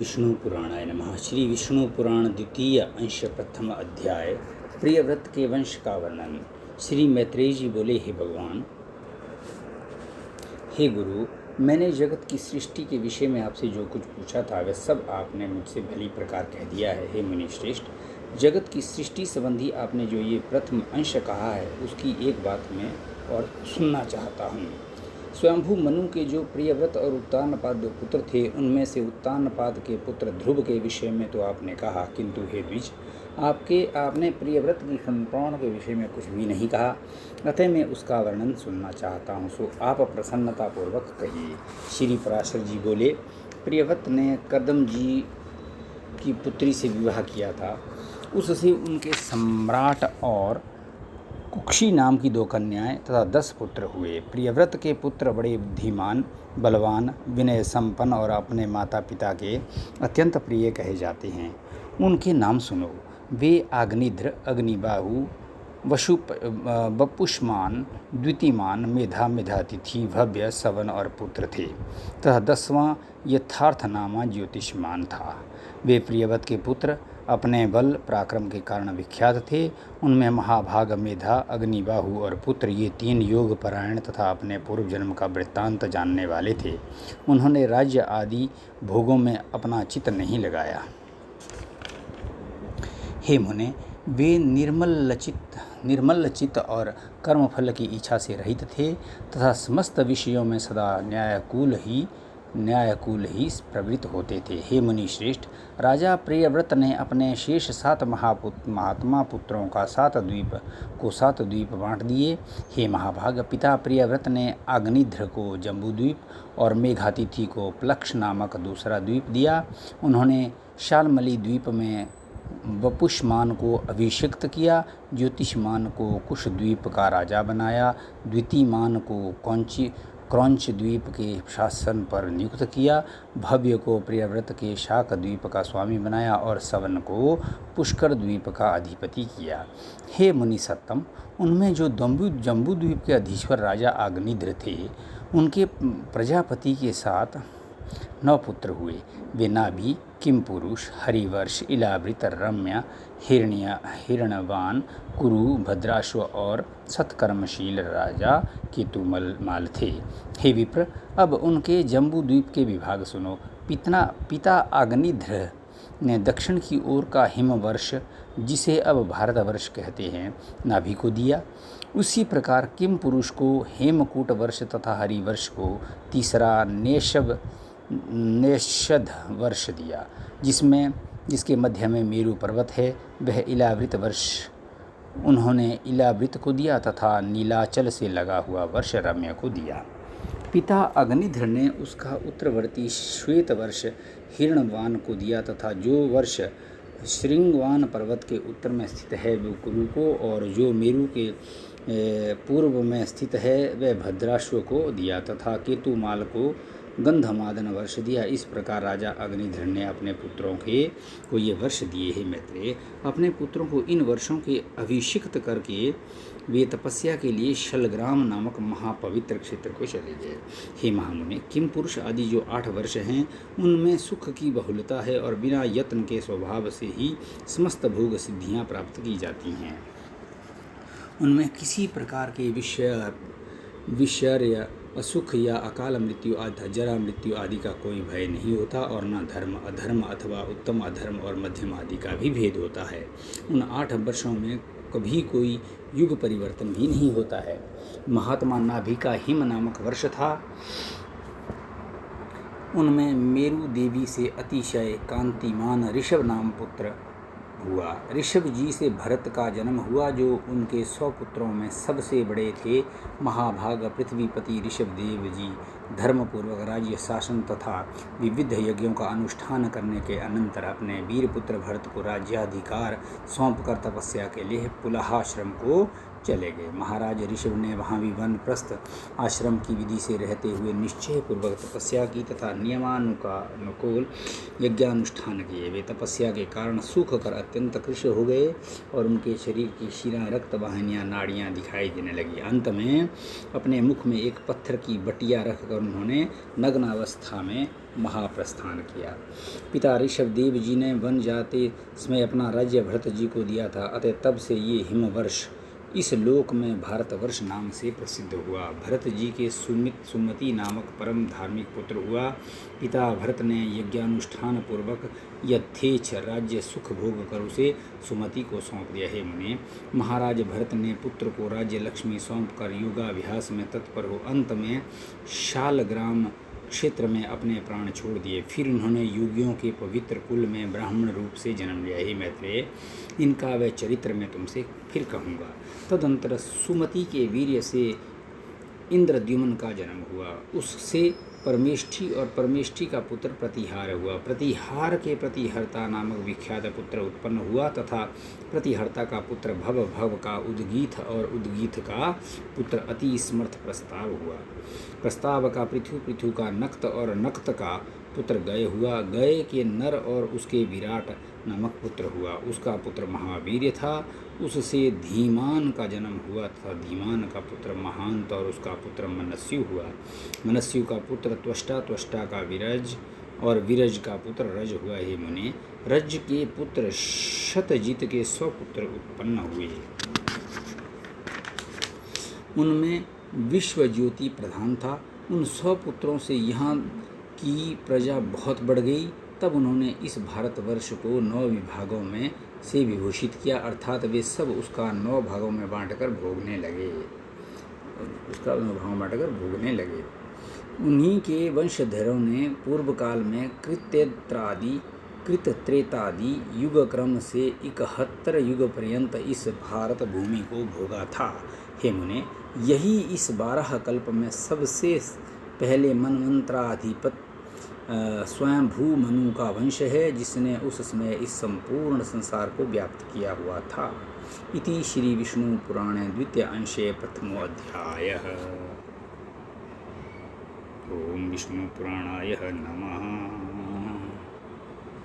विष्णु पुराणाय नमः। श्री विष्णु पुराण द्वितीय अंश प्रथम अध्याय प्रियव्रत के वंश का वर्णन। श्री मैत्रेय जी बोले, हे भगवान, हे गुरु, मैंने जगत की सृष्टि के विषय में आपसे जो कुछ पूछा था वह सब आपने मुझसे भली प्रकार कह दिया है। हे मुनि श्रेष्ठ, जगत की सृष्टि संबंधी आपने जो ये प्रथम अंश कहा है उसकी एक बात मैं और सुनना चाहता हूँ। स्वयंभू मनु के जो प्रियव्रत और उत्तानपाद दो पुत्र थे, उनमें से उत्तानपाद के पुत्र ध्रुव के विषय में तो आपने कहा, किंतु हे द्विज, आपने प्रियव्रत की संतान के विषय में कुछ भी नहीं कहा। अतः मैं उसका वर्णन सुनना चाहता हूँ, सो आप प्रसन्नतापूर्वक कहिए। श्री पराशर जी बोले, प्रियव्रत ने कर्दम जी की पुत्री से विवाह किया था। उससे उनके सम्राट और कुक्षी नाम की 2 कन्याएं तथा 10 पुत्र हुए। प्रियव्रत के पुत्र बड़े बुद्धिमान, बलवान, विनय संपन्न और अपने माता पिता के अत्यंत प्रिय कहे जाते हैं। उनके नाम सुनो। वे अग्निध्र, अग्निबाहु, वपुष्मान, द्वितीमान, मेधा, मेधातिथि, भव्य, सवन और पुत्र थे तथा 10वां यथार्थनामा ज्योतिषमान था। वे प्रियव्रत के पुत्र अपने बल पराक्रम के कारण विख्यात थे। उनमें महाभाग, मेधा, अग्निबाहु और पुत्र ये 3 योग परायण तथा अपने पूर्व जन्म का वृत्तांत जानने वाले थे। उन्होंने राज्य आदि भोगों में अपना चित्त नहीं लगाया। हे मुने, वे निर्मल चित्त और कर्मफल की इच्छा से रहित थे तथा समस्त विषयों में सदा न्यायकूल ही प्रवृत्त होते थे। हे मुनि श्रेष्ठ, राजा प्रियव्रत ने अपने शेष 7 महात्मा पुत्रों का 7 द्वीप बांट दिए। हे महाभाग, पिता प्रियव्रत ने अग्निध्र को जम्बूद्वीप और मेघातिथि को प्लक्ष नामक दूसरा द्वीप दिया। उन्होंने शालमली द्वीप में वपुष्मान को अभिषिक्त किया, ज्योतिषमान को कुश द्वीप का राजा बनाया, द्वितीमान को क्रौंच द्वीप के शासन पर नियुक्त किया, भव्य को प्रियव्रत के शाक द्वीप का स्वामी बनाया और सवन को पुष्कर द्वीप का अधिपति किया। हे मुनि सत्तम, उनमें जो जम्बू द्वीप के अधीश्वर राजा अग्निध्र थे, उनके प्रजापति के साथ 9 पुत्र हुए। वे नाभि, किमपुरुष, हरिवर्ष, इलावृत, रम्य, हिरण्यवान, कुरु, भद्राश्व और सत्कर्मशील राजा केतुमाल थे। हे विप्र, अब उनके जम्बू द्वीप के विभाग सुनो। पिता अग्निध्र ने दक्षिण की ओर का हिमवर्ष, जिसे अब भारतवर्ष कहते हैं, नाभि को दिया। उसी प्रकार किमपुरुष को हेमकूट वर्ष तथा हरिवर्ष को तीसरा नेषद वर्ष दिया, जिसके मध्य में मेरु पर्वत है। वह इलावृत वर्ष उन्होंने इलावृत को दिया तथा नीलाचल से लगा हुआ वर्ष रम्य को दिया। पिता अग्निध्र ने उसका उत्तरवर्ती श्वेत वर्ष हिरण्यवान को दिया तथा जो वर्ष श्रृंगवान पर्वत के उत्तर में स्थित है वो कुरु को, और जो मेरु के पूर्व में स्थित है वह भद्राश्व को दिया तथा केतुमाल को गंधमादन वर्ष दिया। इस प्रकार राजा अग्निध्र ने अपने पुत्रों को ये वर्ष दिए। हे मैत्रेय, अपने पुत्रों को इन वर्षों के अभिषिक्त करके वे तपस्या के लिए शलग्राम नामक महापवित्र क्षेत्र को चले गए। हे महामुने, किम पुरुष आदि जो 8 वर्ष हैं, उनमें सुख की बहुलता है और बिना यत्न के स्वभाव से ही समस्त भोग सिद्धियां प्राप्त की जाती हैं। उनमें किसी प्रकार के विषय असुख या अकाल मृत्यु आदि, जरा मृत्यु आदि का कोई भय नहीं होता और न धर्म अधर्म अथवा उत्तम अधर्म और मध्यम आदि का भी भेद होता है। उन 8 वर्षों में कभी कोई युग परिवर्तन भी नहीं होता है। महात्मा नाभि का हिम नामक वर्ष था। उनमें मेरु देवी से अतिशय कांतिमान ऋषभ नाम पुत्र हुआ। ऋषभ जी से भरत का जन्म हुआ, जो उनके 100 पुत्रों में सबसे बड़े थे। महाभाग पृथ्वीपति ऋषभदेव जी धर्मपूर्वक राज्य शासन तथा विविध यज्ञों का अनुष्ठान करने के अनंतर अपने वीर पुत्र भरत को राज्याधिकार सौंपकर तपस्या के लिए पुलहाश्रम को चले गए। महाराज ऋषभ ने वहाँ भी वानप्रस्थ आश्रम की विधि से रहते हुए निश्चय पूर्वक तपस्या की तथा नियमानुकूल यज्ञानुष्ठान किए। वे तपस्या के कारण सूख कर अत्यंत कृश हो गए और उनके शरीर की शिरा, रक्त वाहिनियाँ, नाड़ियाँ दिखाई देने लगी। अंत में अपने मुख में एक पत्थर की बटिया रखकर उन्होंने नग्न अवस्था में महाप्रस्थान किया। पिता ऋषभ देव जी ने वन जाते समय अपना राज्य भरत जी को दिया था, अतः तब से ये हिमवर्ष इस लोक में भारतवर्ष नाम से प्रसिद्ध हुआ। भरत जी के सुमति नामक परम धार्मिक पुत्र हुआ। पिता भरत ने यज्ञानुष्ठान पूर्वक यथेच्छ राज्य सुख भोग कर उसे सुमति को सौंप दिया। हे मुने, महाराज भरत ने पुत्र को राज्य लक्ष्मी सौंप कर योगाभ्यास में तत्पर हो अंत में शालग्राम क्षेत्र में अपने प्राण छोड़ दिए। फिर उन्होंने योगियों के पवित्र कुल में ब्राह्मण रूप से जन्म लिया। हे मैत्रेय, इनका वह चरित्र मैं तुमसे फिर कहूँगा। तदंतर सुमति के वीर्य से इंद्रद्युम्न का जन्म हुआ। उससे परमेष्ठी और परमेष्ठी का पुत्र प्रतिहार हुआ। प्रतिहार के प्रतिहर्ता नामक विख्यात पुत्र उत्पन्न हुआ तथा प्रतिहर्ता का पुत्र भव, भव का उद्गीत और उद्गीत का पुत्र अति स्मर्थ प्रस्ताव हुआ। प्रस्ताव का पृथु, पृथु का नक्त और नक्त का पुत्र गय हुआ। गय के नर और उसके विराट नामक पुत्र हुआ। उसका पुत्र महावीर्य था। उससे धीमान का जन्म हुआ तथा धीमान का पुत्र महांत और उसका पुत्र मनस्यु हुआ। मनस्यु का पुत्र त्वष्टा, त्वष्टा का विरज और विरज का पुत्र रज हुआ। हे मुने, रज के पुत्र शतजित के 100 पुत्र उत्पन्न हुए। उनमें विश्व ज्योति प्रधान था। उन 100 पुत्रों से यहाँ की प्रजा बहुत बढ़ गई। तब उन्होंने इस भारतवर्ष को 9 विभागों में से विभूषित किया, अर्थात वे सब उसका 9 भागों में बांटकर भोगने लगे। उन्हीं के वंशधरों ने पूर्व काल में कृतत्रेतादि युग क्रम से 71 युग पर्यंत इस भारत भूमि को भोगा था। हे मुने, यही इस 12 कल्प में सबसे पहले मनमंत्राधिपत स्वयंभू मनु का वंश है, जिसने उस समय इस संपूर्ण संसार को व्याप्त किया हुआ था। इति श्री विष्णु पुराणे द्वितीय अंशे प्रथमो अध्यायः। ओम विष्णु पुराणाय नमः।